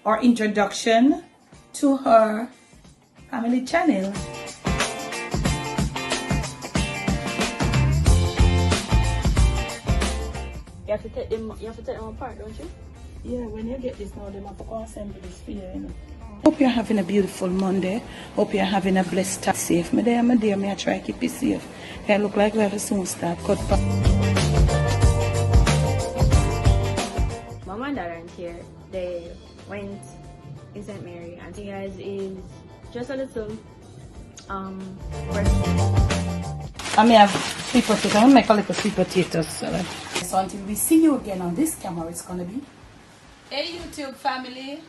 or introduction to her family channel. You have to take them apart, don't you? Yeah, when you get this now, they have to assemble this for you, you know. Hope you're having a beautiful Monday. Hope you're having a blessed time. Safe. My dear, may I try to keep you safe. It look like we have a soon start cut back. Mom and Dad aren't here. They went in St. Mary, and you guys is just a little I may have sweet potatoes. I'm gonna make a little sweet potatoes salad. So until we see you again on this camera, it's gonna be. Hey YouTube family,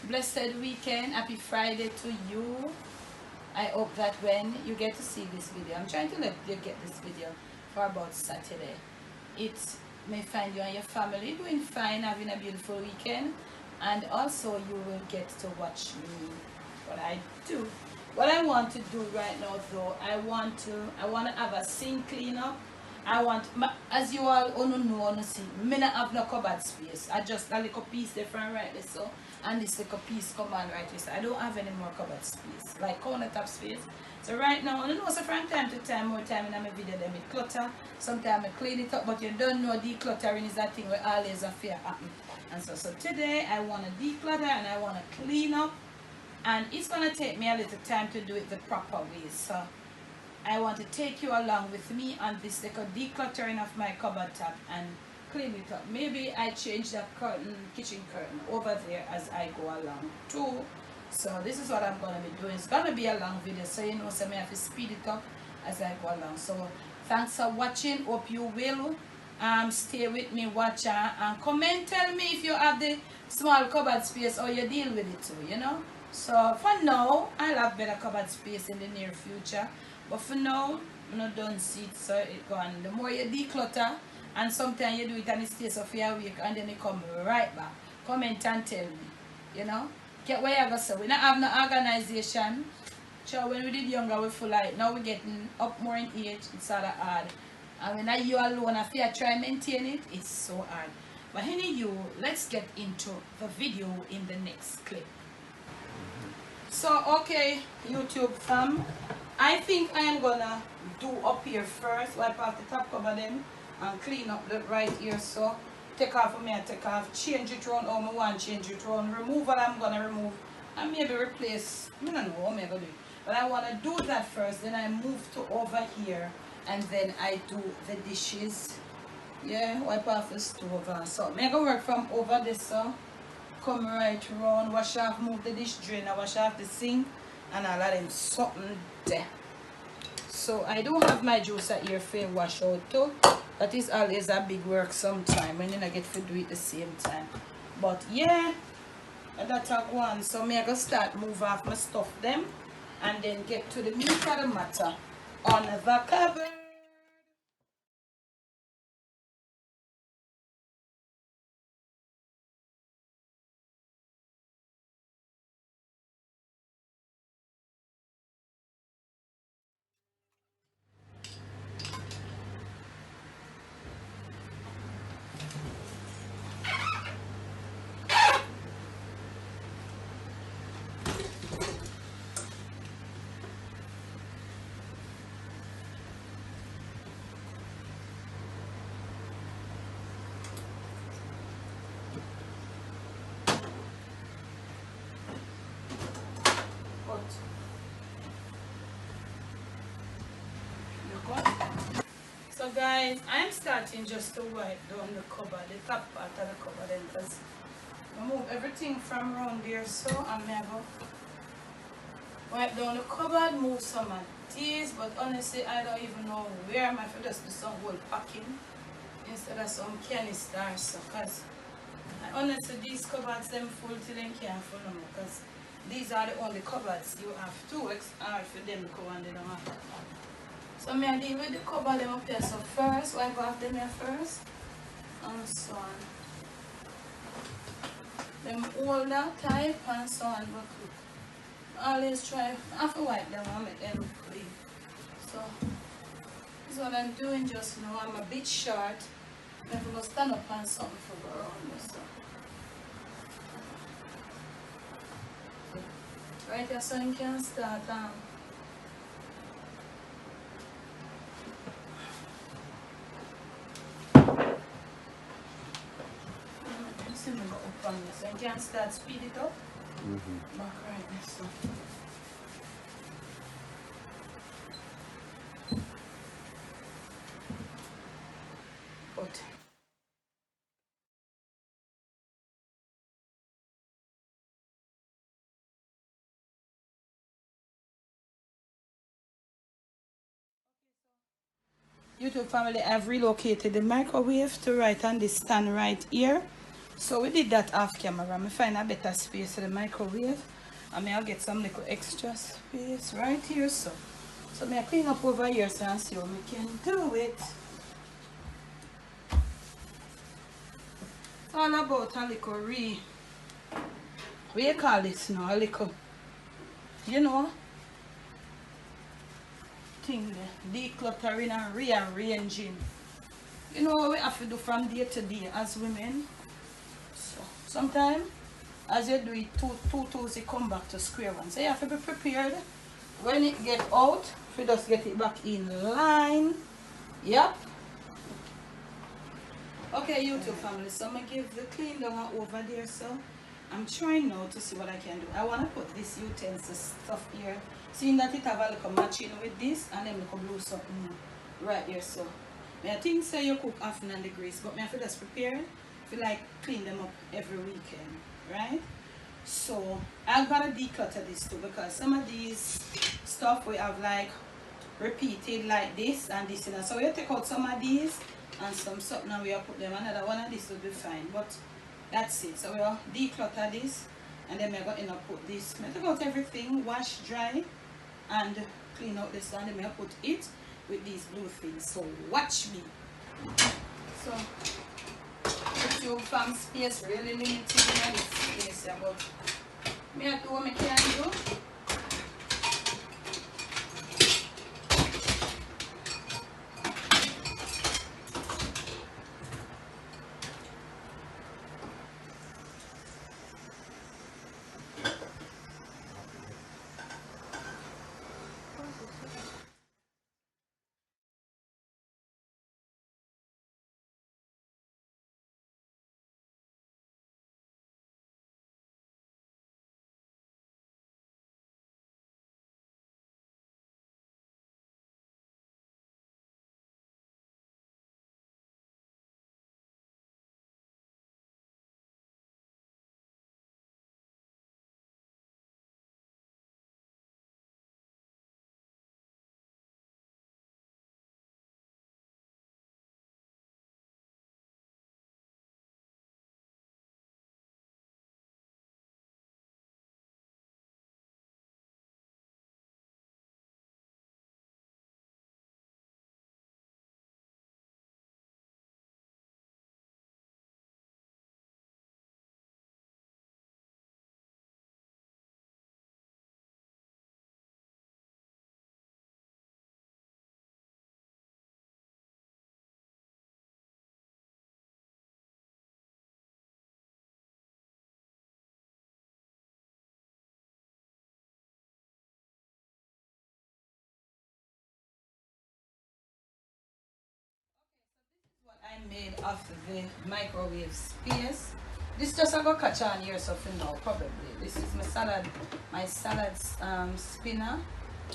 blessed weekend, happy Friday to you. I hope that when you get to see this video, I'm trying to let you get this video for about Saturday. It may find you and your family doing fine, having a beautiful weekend, and also you will get to watch me, what I do. What I want to do right now though, I want to have a sink cleanup. As you all know, see, me not have no cupboard space. I just a little piece different right there, so, and this little piece come on right here. So I don't have any more cupboard space, like countertop space. So right now, I don't know, so from time to time, more time in my video, they make clutter. Sometimes I clean it up, but you don't know decluttering is that thing where always a fear happen. And so today I want to declutter and I want to clean up. And it's going to take me a little time to do it the proper way. So I want to take you along with me on this little decluttering of my cupboard top and clean it up. Maybe I change that curtain, kitchen curtain over there as I go along too. So this is what I'm going to be doing. It's going to be a long video, so you know, so I have to speed it up as I go along. So thanks for watching. Hope you will stay with me, watch and comment. Tell me if you have the small cupboard space or you deal with it too, you know. So for now, I'll have better cupboard space in the near future. But for now, I don't see it, so it gone. The more you declutter, and sometimes you do it and it stays for a week and then it come right back. Comment and tell me, you know. Get where you go, so we don't have no organization. So when we did younger, we feel like now we're getting up more in age, it's sort of hard. And when you alone, if you try to maintain it, it's so hard. But anyway, let's get into the video in the next clip. So okay, YouTube fam, I think I am gonna do up here first, wipe off the top cover then and clean up the right here. So take off for me, I take off, change it around how I want, change it around, remove what I'm gonna remove and maybe replace. I don't know what I'm gonna do, but I want to do that first, then I move to over here and then I do the dishes. Yeah, wipe off the stove. So I'm gonna work from over this, so come right around, wash off, move the dish drainer, wash off the sink and I'll let them something there. So I do have my juicer here for wash out too. That is always a big work sometime when you don't get to do it at the same time. But yeah, that's a one. So I'm gonna start move off my stuff them and then get to the meat of the matter on the cupboard. So guys, I'm starting just to wipe down the cover, the top part of the cover then, because I move everything from around there, so I'm gonna go wipe down the cupboard, move some of these, but honestly I don't even know where I'm going to just do some whole packing instead of some canisters, so because honestly these cupboards them full till them can't full no more, because these are the only cupboards you have to. It's hard for them to go and they don't have. So I'm going to deal with the cupboard them up here. So first, wipe off them here first. And so on. Them older type and so on. But always try, I have to wipe them and make them clean. So this is what I'm doing just now. I'm a bit short. I'm going to stand up and something for go around this. So. Right here, so you can start see me go up on this. So you can start speed it up. Back right there, so. But YouTube family, I've relocated the microwave to right on this stand right here. So we did that off camera. I'm find a better space for the microwave. I may I'll get some little extra space right here. So may I clean up over here so and see what we can do it. It's all about a little what you call this now? A little, you know, thing there. Decluttering and rearranging. You know what we have to do from day to day as women. So sometimes as you do it two tools, you come back to square one. So you have to be prepared when it get out, if you just get it back in line. Yep. Okay, YouTube family, so I'm gonna give the clean down over there. So I'm trying now to see what I can do. I want to put this utensil stuff here, seeing that it have a little matching with this, and then we can blue something right here. So I think so you cook often on the grease, but I have to just prepare to like clean them up every weekend, right? So I'm gonna declutter this too, because some of these stuff we have like repeated like this and this, and so we take out some of these and some something and we'll put them another one, and this will be fine. But that's it. So we'll declutter this, and then we're going to put this. I take out everything, wash, dry, and clean out this, and then we'll put it with these blue things. So watch me. So YouTube farm space really limited in this space, yeah, but me I do what I can do. What I made of the microwave space. This just I got catch on here, so for now probably. This is my salad spinner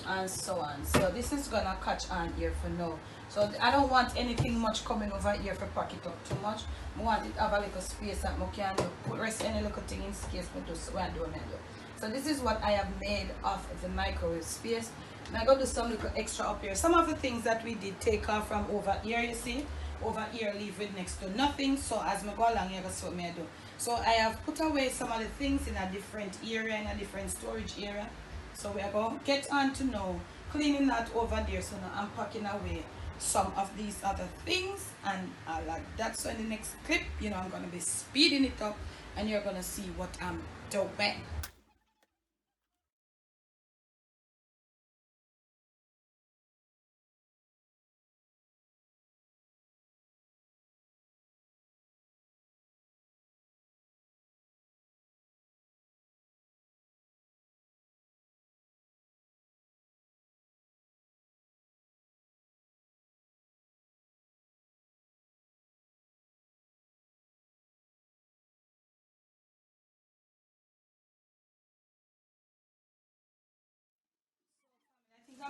and so on. So this is gonna catch on here for now. So I don't want anything much coming over here for pack it up too much. I want it to have a little space that I can do. Put rest any little thing in case I do what I do. So this is what I have made of the microwave space. And I got to do some little extra up here. Some of the things that we did take off from over here, you see. Over here, leave it next to nothing. So as I go along here, that's what I do. So I have put away some of the things in a different area, in a different storage area. So we are going to get on to now cleaning that over there. So now I'm packing away some of these other things, and I like that. So in the next clip, you know, I'm going to be speeding it up, and you're going to see what I'm doing.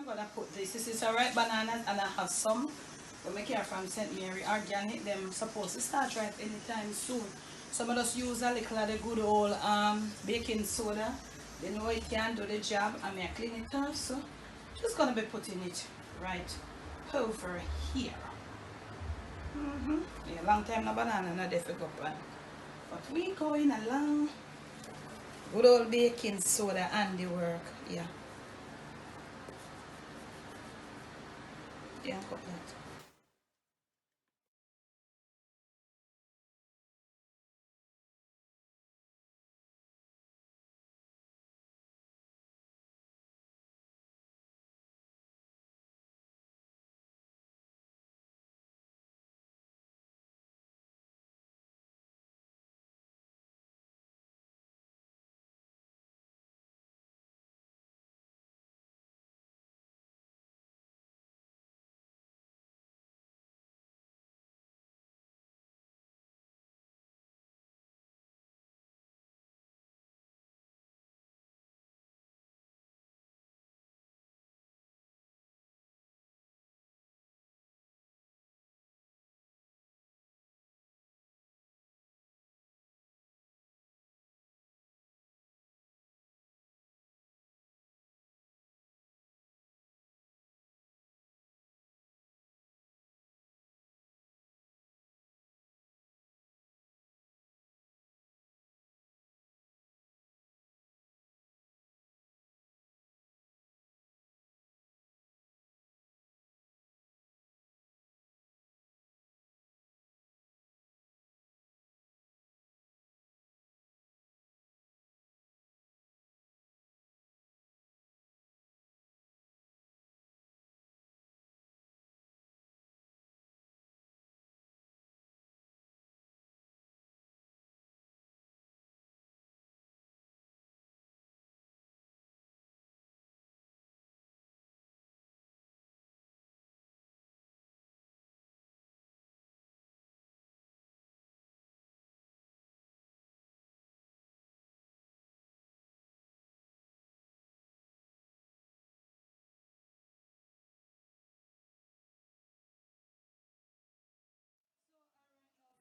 I'm gonna put this. This is alright bananas, and I have some. We make here from St. Mary organic. Them supposed to start right anytime soon. So I just use a little of the good old baking soda. They know it can do the job, and I clean it off. So just gonna be putting it right over here. Yeah, long time no banana no difficult pan. But we going along. Good old baking soda and the work. Yeah. Yeah, got that.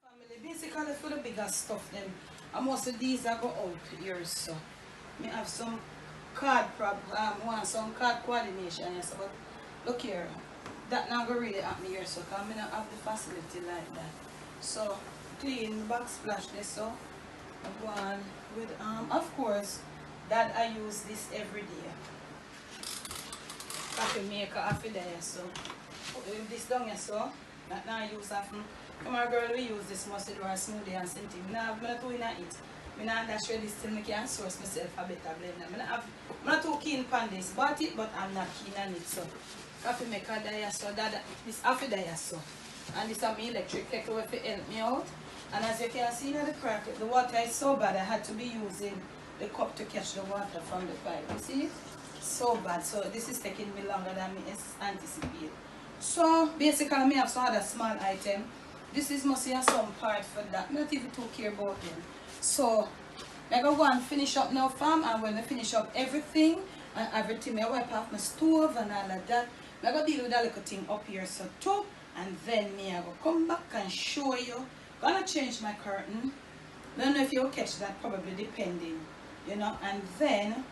Family, basically for the bigger stuff then, and most of these are go out here, so me have some want some card coordination, yes, but look here, that not gonna really happen here, so because I don't have the facility like that. So clean backsplash this, so I go on with of course that I use this every day. Coffee maker after there, so put this down here, so that now I use often. Come on girl, we use this mustard or smoothie and something. I'm not doing it. I'm not dash this till I can source myself a better blender. I'm not too keen on this. Bought it, but I'm not keen on it. So coffee maker there, so that this after there, so. And this is my electric kettle to help me out. And as you can see in the crack, the water is so bad I had to be using the cup to catch the water from the pipe. You see it? So bad. So this is taking me longer than me anticipate. So basically I have some other small item. This is must have some part for that. I'm not even too care about them. So I'm gonna go and finish up now fam, and when I finish up everything and everything, I wipe off my stove and all of that. I'm gonna deal with that little thing up here so too, and then me I go come back and show you. Gonna change my curtain. Don't know if you'll catch that, probably depending. You know, and then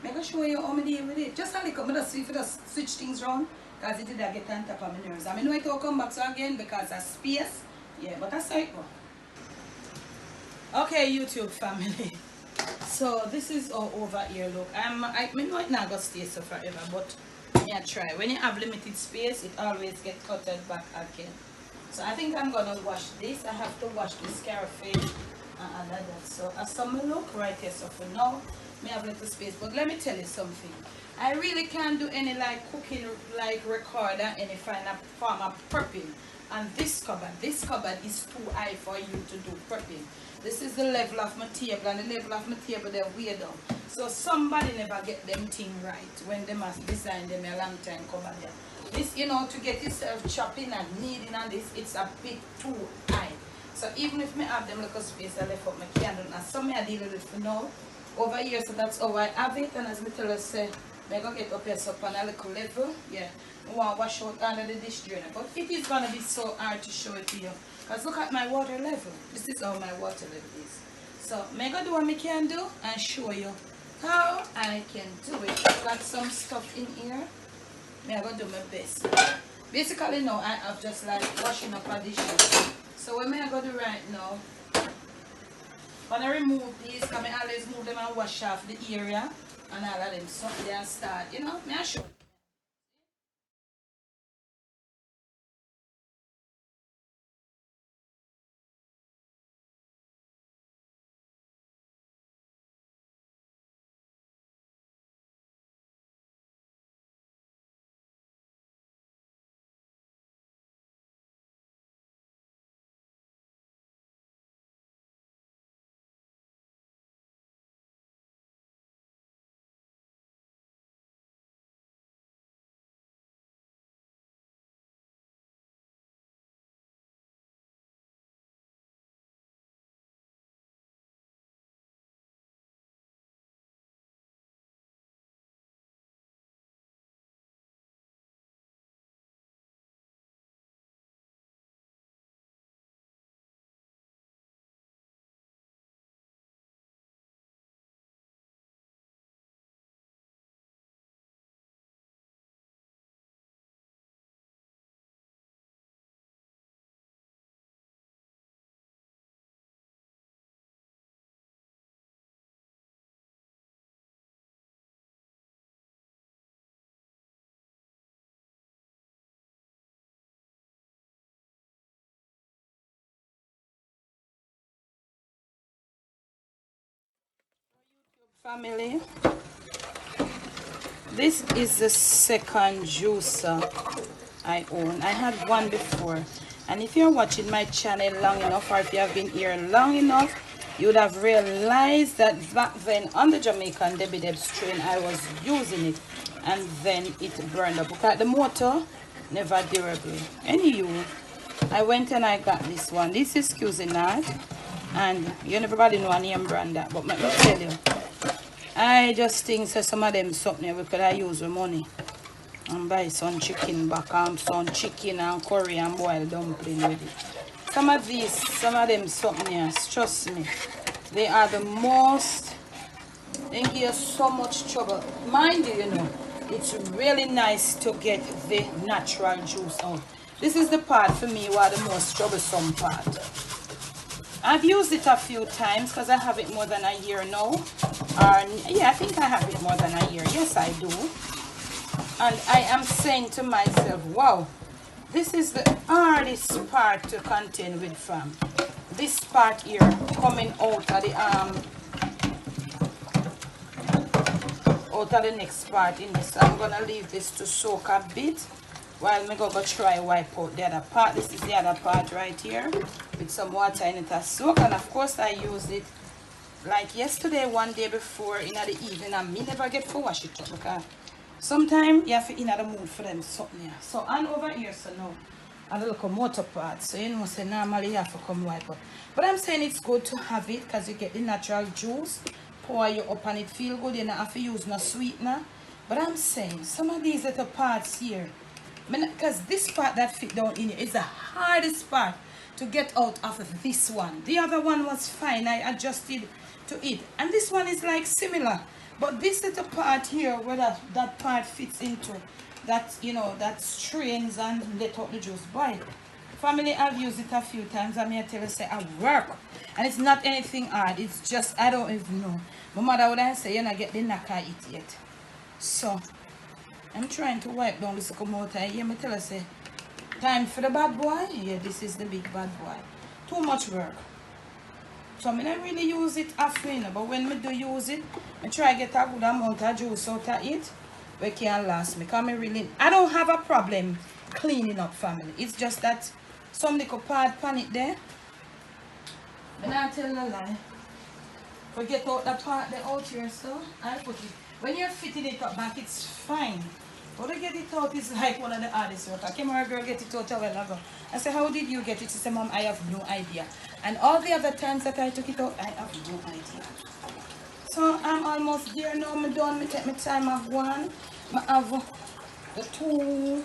I'm gonna show you how I deal with it. Just a little, just see if I just switch things around. Because it did get on top of my nerves. I know it will come back so again because of space. Yeah, but that's how it go. Okay, YouTube family. So this is all over here. Look, I know it not gonna stay so forever, but yeah, try. When you have limited space, it always gets cluttered back again. So I think I'm gonna wash this. I have to wash this carafe and all of that. So as some look right here. So for now, may have little space. But let me tell you something. I really can't do any like cooking like record or any form of prepping. And this cupboard is too high for you to do prepping. This is the level of my table, and the level of my table they're way down. So somebody never get them thing right when they must design them a long time cupboard there. This, you know, to get yourself chopping and kneading and this, it's a bit too high. So even if I have them little space I left up my candle, and some I deal with it for now over here, so that's how I have it. And as I tell us, I'm going to get up here so on a little level. Yeah. I want to wash out under the dish drainer. But it is going to be so hard to show it to you. Because look at my water level. This is how my water level is. So I'm going to do what I can do and show you how I can do it. Got some stuff in here. I'm going to do my best. Basically now I have just like washing up a dish. So what I'm going to do right now, I'm going to remove these because I always move them and wash off the area and all of them. So they start, you know, may I show you. Family, this is the second juicer I own. I had one before, and if you're watching my channel long enough, or if you have been here long enough, you would have realized that back then on the Jamaican Debbie Deb's train I was using it, and then it burned up. Look at the motor, never durable. Anywho, I went and I got this one. This is Cuisinart, and you know, everybody know a name brand that, but let me tell you, I just think so some of them something we could I use the money and buy some chicken back and some chicken and curry and boiled dumpling with it. Some of them something else, trust me, they are the most, they give you so much trouble. Mind you, you know, it's really nice to get the natural juice out. This is the part for me where the most troublesome part. I've used it a few times because I have it more than a year now. Yeah, I think I have it more than a year. Yes, I do. And I am saying to myself, wow, this is the hardest part to contend with, fam. This part here coming out of the next part in this. I'm gonna leave this to soak a bit while me go try wipe out the other part. This is the other part right here with some water in it to soak, and of course I use it like yesterday, one day before in the evening, and me never get to wash it up because sometimes you have to in the mood for them something here. So and over here, so now a little motor part, so you know, say normally you have to come wipe up, but I'm saying it's good to have it because you get the natural juice, pour you up and it feel good. You don't have to use no sweetener. But I'm saying some of these little parts here, because this part that fit down in here is the hardest part to get out of this one. The other one was fine, I adjusted to it, and this one is like similar, but this little part here where that part fits into that, you know, that strains and let out the juice. Boy, family, I've used it a few times. I may tell you, say I work, and it's not anything hard, it's just I don't even know. My mother would have say, you know, get the knack of it yet. So I'm trying to wipe down this motor. You hear me tell her, say, time for the bad boy? Yeah, this is the big bad boy. Too much work. So I don't really use it often, but when I do use it, I try to get a good amount of juice out of it, which can last me. Because I don't have a problem cleaning up, family. It's just that some little part pan it there. And I tell a lie. Forget out the part there out here, so I put it. When you're fitting it up back, it's fine. But to get it out is like one of the hardest work. I came here, girl, get it out a while ago. I said, how did you get it? She said, Mom, I have no idea. And all the other times that I took it out, I have no idea. So I'm almost there now. I'm done. I take my time of one. I have the two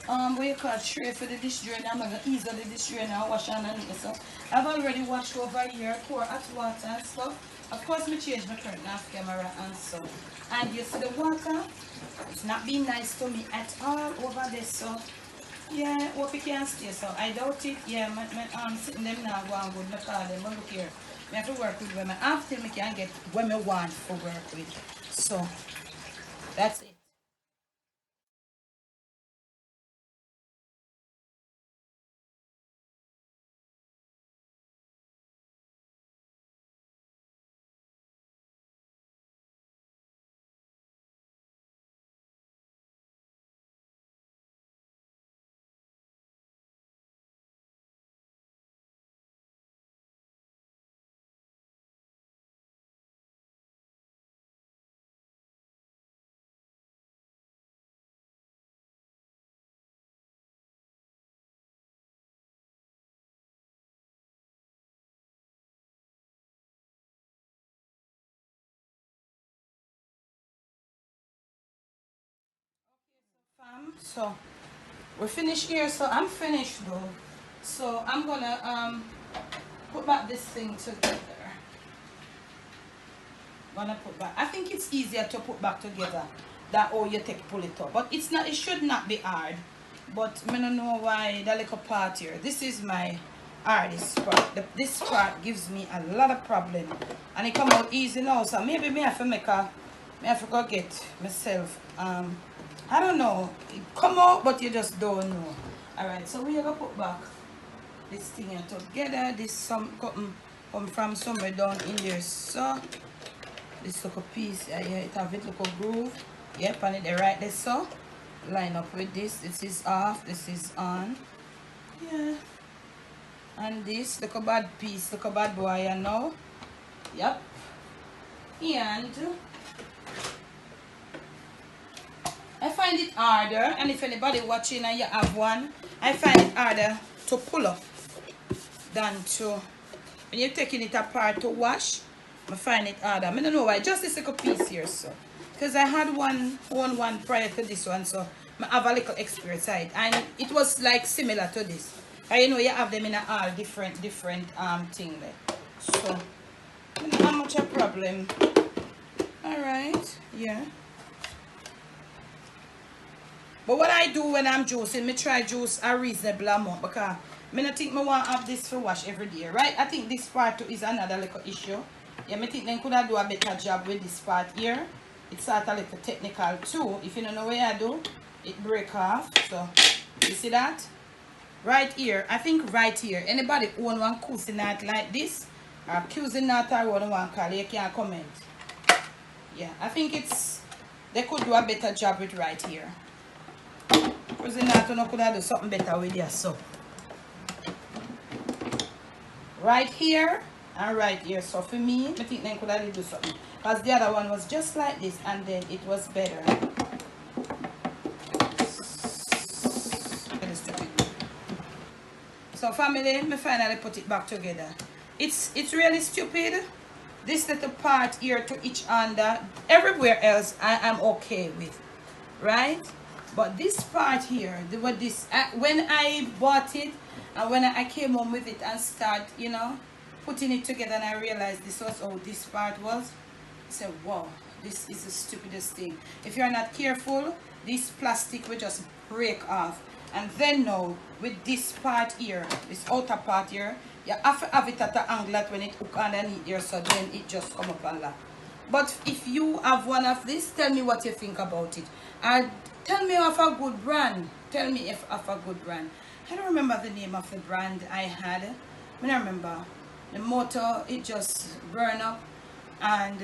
what you call tray for the dish drainer. I'm gonna ease out the dish drainer and wash underneath. So I've already washed over here, pour hot water and stuff. Of course, I change my curtain off camera and so. And you see the water, it's not being nice to me at all over this. So yeah, hope you can stay. So I doubt it. Yeah, my sitting them now going good. I call them, but look here. I have to work with women. After I can get what I want for work with. So that's it. So we're finished here. So I'm finished though. So I'm gonna put back this thing together. Gonna put back. I think it's easier to put back together than how you take pull it up. But it's not. It should not be hard. But I don't know why the little part here. This is my hardest part. This part gives me a lot of problem, and it come out easy now. So maybe me have to make a. Me have to go get myself. I don't know. It come out, but you just don't know. All right. So we're gonna put back this thing here together. This some come from somewhere down in there. So. This little piece here, it have it little groove. Yep, and it right there so. Line up with this. This is off, this is on. Yeah. And this little bad piece, little bad boy, you know. Yep. And I find it harder, and if anybody watching and you have one, I find it harder to pull up than to when you're taking it apart to wash. I find it harder. I don't know why. Just this little piece here, so. Because I had one prior to this one, so I have a little experience side. And it was like similar to this. And you know, you have them in all different thing there. So, not much a problem. Alright, yeah. But what I do when I'm juicing, I try juice a reasonable amount because I don't think I want to have this for wash every day, right? I think this part too is another little issue. Yeah, I think they could have do a better job with this part here. It's sort of a little technical too. If you don't know what I do, it break off. So, you see that? Right here, I think right here. Anybody own one Cuisinart like this? Or Cuisinart or what you want to call it, you can comment. Yeah, I think it's, they could do a better job with right here. Cuisinart could have do something better with this. So, right here. And right here, so for me, I think they could have do something because the other one was just like this and then it was better. So family, me finally put it back together. It's really stupid. This little part here to each under, everywhere else I am okay with, right? But this part here, when I bought it and when I came home with it and start, you know, putting it together, and I realized this was how this part was. I said, wow, this is the stupidest thing. If you're not careful, this plastic will just break off. And then now, with this part here, this outer part here, you have to have it at an angle that when it hook underneath here, so then it just come up and lock. But if you have one of this, tell me what you think about it. And tell me of a good brand. Tell me if of a good brand. I don't remember the name of the brand I had. I don't remember. The motor, it just burned up, and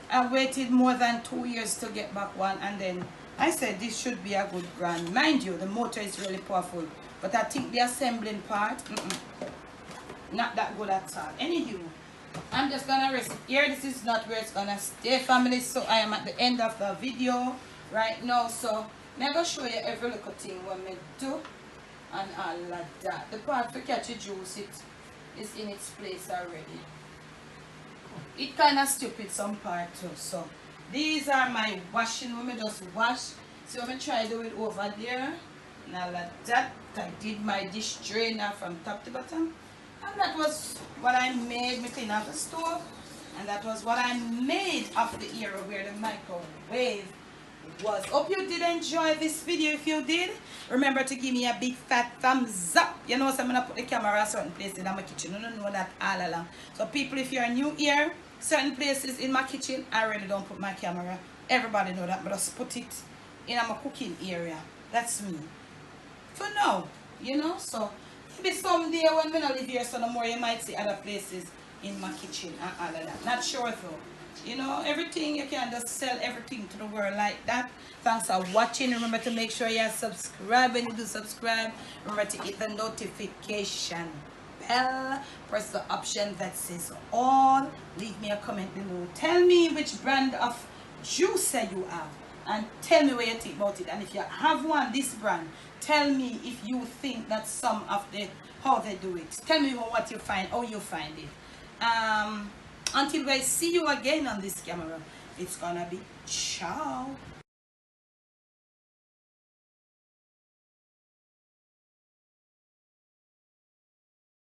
I waited more than 2 years to get back one, and then I said this should be a good brand. Mind you, the motor is really powerful, but I think the assembling part, not that good at all. Anywho, I'm just gonna rest it here. This is not where it's gonna stay, family, so I am at the end of the video right now. So I'm gonna show you every little thing what I do and all of that. The part to catch the juice, it is in its place already. it kind of stupid some part too. So these are my washing when I just wash. So I'm gonna try to do it over there. Now like that, I did my dish drainer from top to bottom. And that was what I made me clean off the stove. And that was what I made of the area where the microwave was. Hope you did enjoy this video. If you did, remember to give me a big fat thumbs up. You know, so I'm gonna put the camera at certain places in my kitchen. You don't know that all along. So people, if you're new here, certain places in my kitchen, I really don't put my camera. Everybody know that, but I just put it in my cooking area. That's me. For now, you know, so maybe someday when we not live here so no more, you might see other places in my kitchen and all of that. Not sure though. You know, everything, you can just sell everything to the world like that. Thanks for watching. Remember to make sure you subscribe. When you do subscribe, remember to hit the notification bell. Press the option that says all. Leave me a comment below. Tell me which brand of juicer you have. And tell me what you think about it. And if you have one, this brand, tell me if you think that some of the, how they do it. Tell me what you find, how you find it. Until I see you again on this camera, it's gonna be ciao.